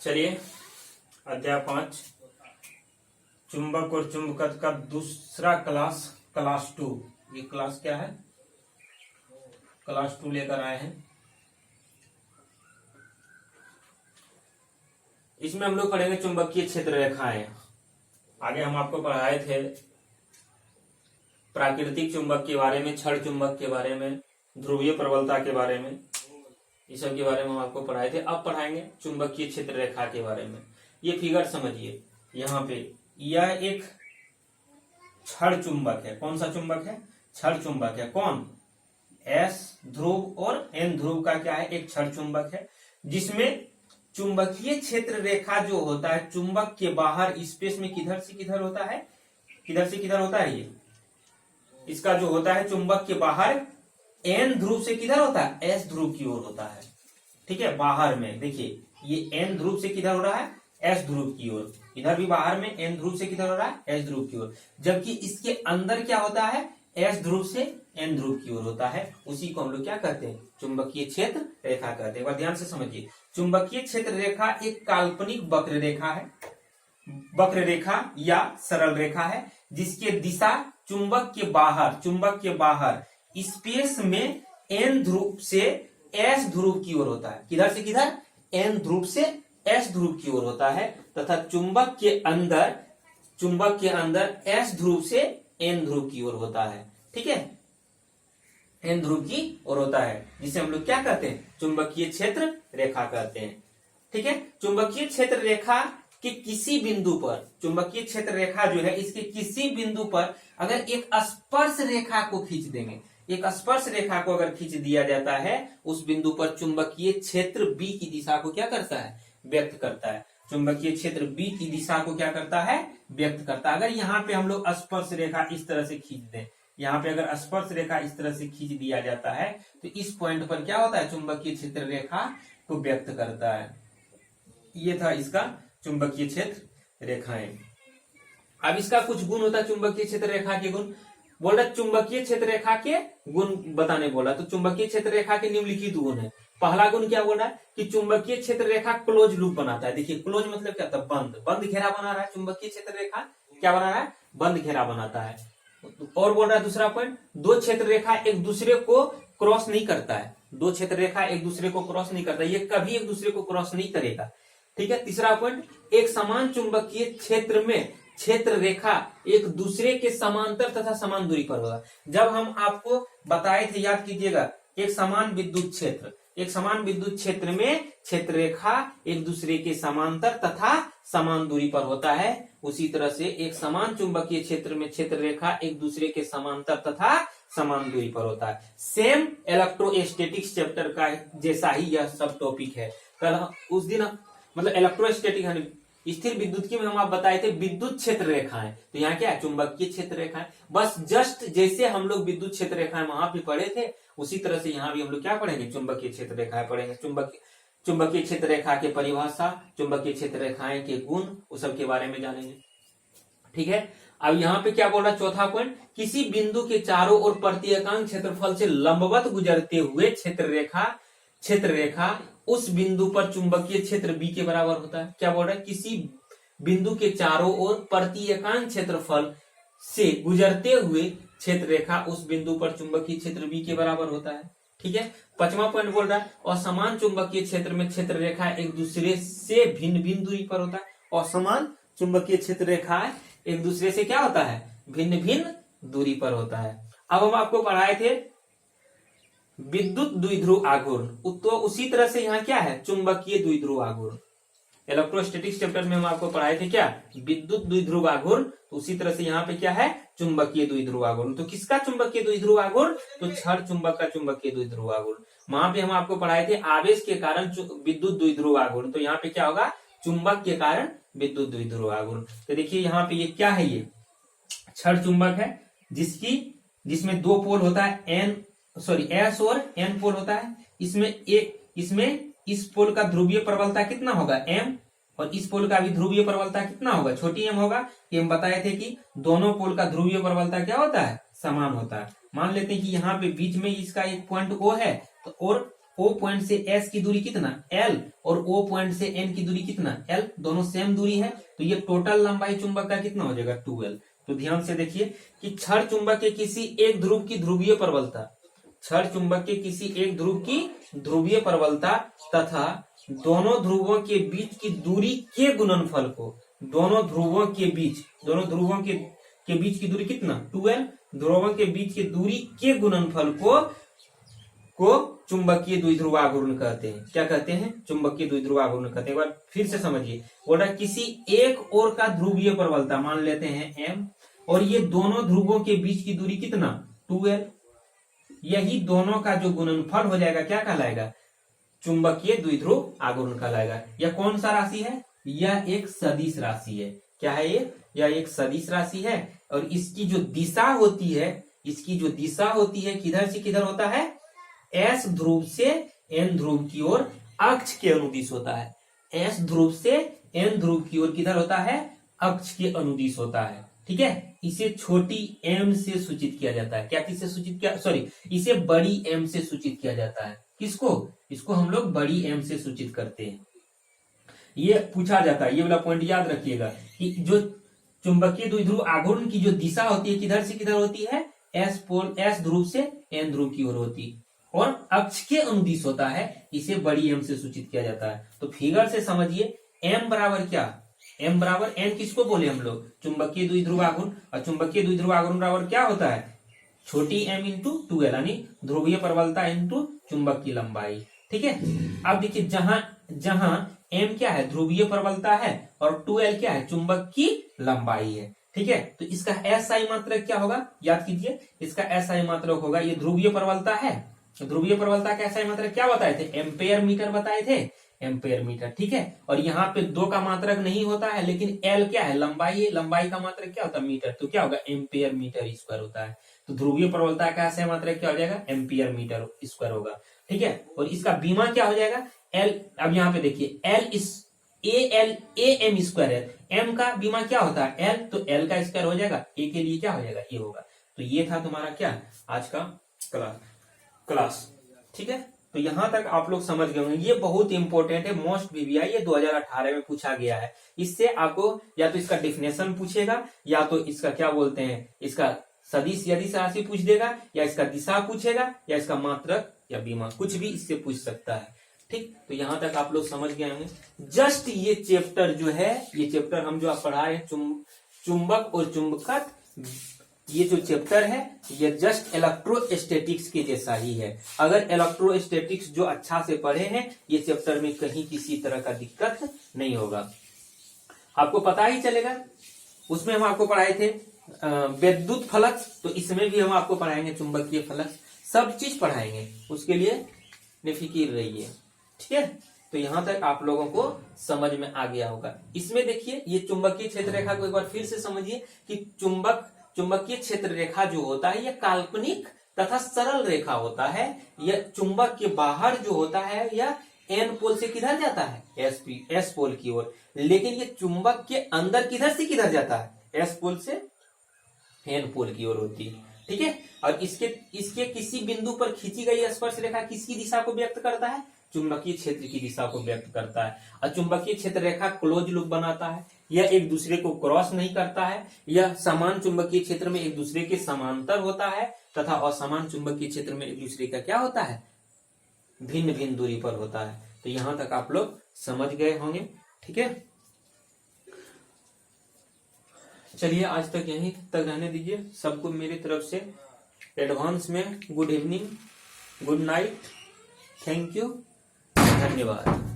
चलिए अध्याय 5 चुंबक और चुंबकत्व का दूसरा क्लास 2। ये क्लास क्या है? क्लास 2 लेकर आए हैं। इसमें हम लोग पढ़ेंगे चुंबकीय क्षेत्र रेखाएं। आगे हम आपको पढ़ाए थे प्राकृतिक चुंबक के बारे में, क्षण चुंबक के बारे में, ध्रुवीय प्रबलता के बारे में, इस सब के बारे में हम आपको पढ़ाए थे। अब पढ़ाएंगे चुंबकीय क्षेत्र रेखा के बारे में। ये फिगर समझिए, यहाँ पे यह एक क्षण चुंबक है। कौन सा चुंबक है? क्षण चुंबक है। कौन? एस ध्रुव और एन ध्रुव का क्या है? एक क्षण चुंबक है, जिसमें चुंबकीय क्षेत्र रेखा जो होता है चुंबक के बाहर स्पेस में किधर से किधर होता है? किधर से किधर होता है? ये इसका जो होता है चुंबक के बाहर एन ध्रुव से किधर होता है? एस ध्रुव की ओर होता है। ठीक है, बाहर में देखिए ये एन ध्रुव से किधर हो रहा है? एस ध्रुव की ओर। इधर भी बाहर में एन ध्रुव से किधर हो रहा है? एस ध्रुव की ओर। जबकि इसके अंदर क्या होता है? एस ध्रुव से एन ध्रुव की ओर होता है। उसी को हम लोग क्या कहते हैं? चुंबकीय क्षेत्र रेखा कहते हैं। ध्यान से समझिए, चुंबकीय क्षेत्र रेखा एक काल्पनिक वक्र रेखा है, वक्र रेखा या सरल रेखा है, जिसके दिशा चुंबक के बाहर स्पेस में एन ध्रुव से एस ध्रुव की ओर होता है। किधर से किधर? एन ध्रुव से एस ध्रुव की ओर होता है, तथा चुंबक के अंदर एस ध्रुव से एन ध्रुव की ओर होता है। ठीक है, एन ध्रुव की ओर होता है, जिसे हम लोग क्या कहते हैं? चुंबकीय क्षेत्र रेखा कहते हैं। ठीक है, चुंबकीय क्षेत्र रेखा कि किसी बिंदु पर, चुंबकीय क्षेत्र रेखा जो है इसके किसी बिंदु पर अगर एक स्पर्श रेखा को खींच देंगे, एक स्पर्श रेखा को अगर खींच दिया जाता है, उस बिंदु पर चुंबकीय क्षेत्र बी की दिशा को क्या करता है? व्यक्त करता है। चुंबकीय क्षेत्र बी की दिशा को क्या करता है? व्यक्त करता है। अगर यहाँ पे हम लोग स्पर्श रेखा इस तरह से खींच दें, यहाँ पे अगर स्पर्श रेखा इस तरह से खींच दिया जाता है तो इस पॉइंट पर क्या होता है? चुंबकीय क्षेत्र रेखा को व्यक्त करता है। ये था इसका चुंबकीय क्षेत्र रेखाएं। अब इसका कुछ गुण होता है चुंबकीय क्षेत्र रेखा के गुण। बोल रहा चुंबकीय क्षेत्र रेखा के गुण बताने बोला, तो चुंबकीय क्षेत्र रेखा के निम्नलिखित गुण है। पहला गुण क्या बोल रहा है कि चुंबकीय क्षेत्र रेखा क्लोज लूप बनाता है। देखिए क्लोज मतलब क्या होता है? बंद घेरा बना रहा है। चुंबकीय क्षेत्र रेखा क्या बना रहा है? बंद घेरा बनाता है। और बोल रहा है दूसरा पॉइंट, दो क्षेत्र रेखा एक दूसरे को क्रॉस नहीं करता है। दो क्षेत्र रेखा एक दूसरे को क्रॉस नहीं करता, ये कभी एक दूसरे को क्रॉस नहीं करेगा। ठीक है, तीसरा पॉइंट, एक समान चुंबकीय क्षेत्र में क्षेत्र रेखा एक दूसरे के समांतर तथा समान दूरी पर होगा। जब हम आपको बताए थे, याद कीजिएगा, एक समान विद्युत क्षेत्र में क्षेत्र रेखा एक दूसरे के समांतर तथा समान दूरी पर होता है। उसी तरह से एक समान चुंबकीय क्षेत्र में क्षेत्र रेखा एक दूसरे के समांतर तथा समान दूरी पर होता है। सेम इलेक्ट्रोस्टैटिक्स चैप्टर का जैसा ही यह सब टॉपिक है। कल उस दिन मतलब इलेक्ट्रोस्टैटिक स्थिर विद्युत की में हम आप बताए थे विद्युत क्षेत्र रेखाएं, तो यहाँ क्या है? चुंबकीय क्षेत्र रेखाएं। बस जस्ट जैसे हम लोग विद्युत क्षेत्र रेखाएं वहां पे पढ़े थे, उसी तरह से यहाँ भी हम लोग क्या पढ़ेंगे? चुंबकीय क्षेत्र रेखाएं पढ़ेंगे। चुंबकीय क्षेत्र रेखा के परिभाषा, चुंबकीय क्षेत्र रेखाएं के गुण, उस सब के बारे में जानेंगे। ठीक है, अब यहाँ पे क्या बोल रहा है? चौथा पॉइंट, किसी बिंदु के चारों ओर प्रत्येकांक क्षेत्रफल से लंबवत गुजरते हुए क्षेत्र रेखा उस बिंदु पर चुंबकीय क्षेत्र बी के बराबर होता है। क्या बोल रहा है? किसी बिंदु के चारों ओर प्रत्येकांक क्षेत्रफल से गुजरते हुए क्षेत्र रेखा उस बिंदु पर चुंबकीय क्षेत्र बी के बराबर होता है। ठीक है, पांचवा पॉइंट बोल रहा है, और समान चुंबकीय क्षेत्र में क्षेत्र रेखा एक दूसरे से भिन्न भिन्न दूरी पर होता है। और समान चुंबकीय क्षेत्र रेखा एक दूसरे से क्या होता है? भिन्न भिन्न दूरी पर होता है। अब हम आपको पढ़ाए थे विद्युत द्विध्रुव आघूर्ण, तो उसी तरह से यहाँ क्या है? चुंबकीय द्विध्रुव आघूर्ण। इलेक्ट्रोस्टैटिक्स चैप्टर में हम आपको पढ़ाए थे क्या? विद्युत द्विध्रुव आघूर्ण। तो उसी तरह से यहाँ पे क्या है? चुंबकीय द्विध्रुव आघूर्ण। तो किसका चुंबकीय द्विध्रुव आघूर्ण? तो क्षण चुंबक का चुंबकीय द्विध्रुव आघूर्ण। वहां पे हम आपको पढ़ाए थे आवेश के कारण विद्युत द्विध्रुव आघूर्ण, तो यहाँ पे क्या होगा? चुंबक के कारण विद्युत द्विध्रुव आघूर्ण। तो देखिए यहाँ पे ये क्या है? ये क्षण चुंबक है, जिसमें दो पोल होता है, एस और एन पोल होता है। इसमें इस पोल का ध्रुवीय प्रबलता कितना होगा? एम, और इस पोल का भी ध्रुवीय प्रबलता कितना होगा? छोटी एम होगा। कि हम बताए थे कि दोनों पोल का ध्रुवीय प्रबलता क्या होता है? समान होता है। मान लेते हैं कि यहाँ पे बीच में इसका एक पॉइंट ओ है, तो और O पॉइंट से S की दूरी कितना L और O पॉइंट से N की दूरी कितना L, दोनों सेम दूरी है, तो ये टोटल लंबाई चुंबक का कितना हो जाएगा 2L। तो ध्यान से देखिए कि क्षण चुंबक के किसी एक ध्रुव की ध्रुवीय प्रबलता, क्षण चुंबक के किसी एक ध्रुव की ध्रुवीय प्रबलता तथा दोनों ध्रुवों के बीच की दूरी के गुणनफल को, दोनों ध्रुवों के बीच की दूरी कितना 2L, ध्रुवों के बीच की दूरी के गुणनफल को चुंबकीय द्विध्रुव आघूर्ण कहते हैं। क्या कहते हैं? चुंबकीय द्विध्रुव आघूर्ण कहते हैं। एक बार फिर से समझिए, बोला किसी एक ओर का ध्रुवीय प्रबलता मान लेते हैं M, और ये दोनों ध्रुवों के बीच की दूरी कितना 2L, यही दोनों का जो गुणनफल हो जाएगा क्या कहलाएगा? चुंबकीय द्विध्रुव आघूर्ण कहलाएगा। यह कौन सा राशि है? यह एक सदिश राशि है। क्या है ये? यह एक सदिश राशि है, और इसकी जो दिशा होती है किधर से किधर होता है? S ध्रुव से N ध्रुव की ओर अक्ष के अनुदिश होता है। S ध्रुव से N ध्रुव की ओर किधर होता है? अक्ष के अनुदिश होता है। ठीक है, इसे छोटी m से सूचित किया जाता है। क्या किससे सूचित किया? सॉरी, इसे बड़ी m से सूचित किया जाता है। किसको? इसको हम लोग बड़ी m से सूचित करते हैं। ये पूछा जाता है, ये वाला पॉइंट याद रखिएगा कि जो चुंबकीय द्विध्रुव आघूर्ण की जो दिशा होती है किधर से किधर होती है? S ध्रुव से N ध्रुव की ओर होती है, और अक्ष के अनुदिश होता है, इसे बड़ी m से सूचित किया जाता है। तो फिगर से समझिए m बराबर क्या? m बराबर n किसको बोले हम लोग? चुंबकीय द्विध्रुव आघूर्ण। और चुंबकीय द्विध्रुव आघूर्ण बराबर क्या होता है? छोटी m इंटू 2L, यानी ध्रुवीय प्रबलता इंटू चुंबक की लंबाई। ठीक है, अब देखिए जहां m क्या है? ध्रुवीय प्रबलता है, और 2L क्या है? चुंबक की लंबाई है। ठीक है, तो इसका SI मात्रक क्या होगा? याद कीजिए, इसका SI मात्रक होगा, ये ध्रुवीय प्रबलता है, ध्रुवीय प्रबलता का SI मात्रक क्या बताए थे? एम्पेयर मीटर बताए थे, एम्पेयर मीटर। ठीक है, और यहाँ पे 2 का मात्रक नहीं होता है, लेकिन L क्या है? लंबाई है, लंबाई का मात्रक क्या होता है? मीटर, तो क्या होगा? एम्पेयर मीटर स्क्वायर होता है। तो ध्रुवीय प्रबलता का SI मात्रक क्या हो जाएगा? एम्पियर मीटर स्क्वायर होगा। ठीक है, और इसका बीमा क्या हो जाएगा? L। अब यहाँ पे देखिए L इस AM स्क्वायर है, M का बीमा क्या होता है? L, तो L का स्क्वायर हो जाएगा, A के लिए क्या हो जाएगा? ये होगा। तो ये था तुम्हारा क्या आज का क्लास। ठीक है, तो यहां तक आप लोग समझ गए होंगे। ये बहुत इंपॉर्टेंट है, मोस्ट VVI, ये 2018 में पूछा गया है। इससे आपको या तो इसका डिफिनेशन पूछेगा, या तो इसका क्या बोलते हैं, इसका सदिश यदिश राशि पूछ देगा, या इसका दिशा पूछेगा, या इसका मात्रक या बीमा, कुछ भी इससे पूछ सकता है। ठीक, तो यहां तक आप लोग समझ गए होंगे। जस्ट ये चैप्टर जो है, ये चैप्टर हम जो आप पढ़ा रहे हैं चुंबक और चुंबकत्व, ये जो चैप्टर है ये जस्ट इलेक्ट्रोस्टैटिक्स के जैसा ही है। अगर इलेक्ट्रोस्टैटिक्स जो अच्छा से पढ़े हैं, ये चैप्टर में कहीं किसी तरह का दिक्कत नहीं होगा, आपको पता ही चलेगा। उसमें हम आपको पढ़ाए थे विद्युत फलक, तो इसमें भी हम आपको पढ़ाएंगे चुंबकीय फलक, सब चीज पढ़ाएंगे, उसके लिए निफिकिर रहिए। ठीक है, तो यहां तक आप लोगों को समझ में आ गया होगा। इसमें देखिए ये चुंबकीय क्षेत्र रेखा को एक बार फिर से समझिए कि चुंबकीय क्षेत्र रेखा जो होता है यह काल्पनिक तथा सरल रेखा होता है। यह चुंबक के बाहर जो होता है यह N पोल से किधर जाता है? S पोल की ओर। लेकिन ये चुंबक के अंदर किधर से किधर जाता है? S पोल से N पोल की ओर होती है। ठीक है, और इसके किसी बिंदु पर खींची गई स्पर्श रेखा किसकी दिशा को व्यक्त करता है? चुंबकीय क्षेत्र की दिशा को व्यक्त करता है। और चुंबकीय क्षेत्र रेखा क्लोज लूप बनाता है, यह एक दूसरे को क्रॉस नहीं करता है, यह समान चुंबकीय क्षेत्र में एक दूसरे के समांतर होता है, तथा असमान चुंबकीय क्षेत्र में एक दूसरे का क्या होता है? भिन्न भिन्न दूरी पर होता है। तो यहां तक आप लोग समझ गए होंगे। ठीक है, चलिए आज तक यहीं तक रहने दीजिए। सबको मेरी तरफ से एडवांस में good evening, good night, thank you, धन्यवाद।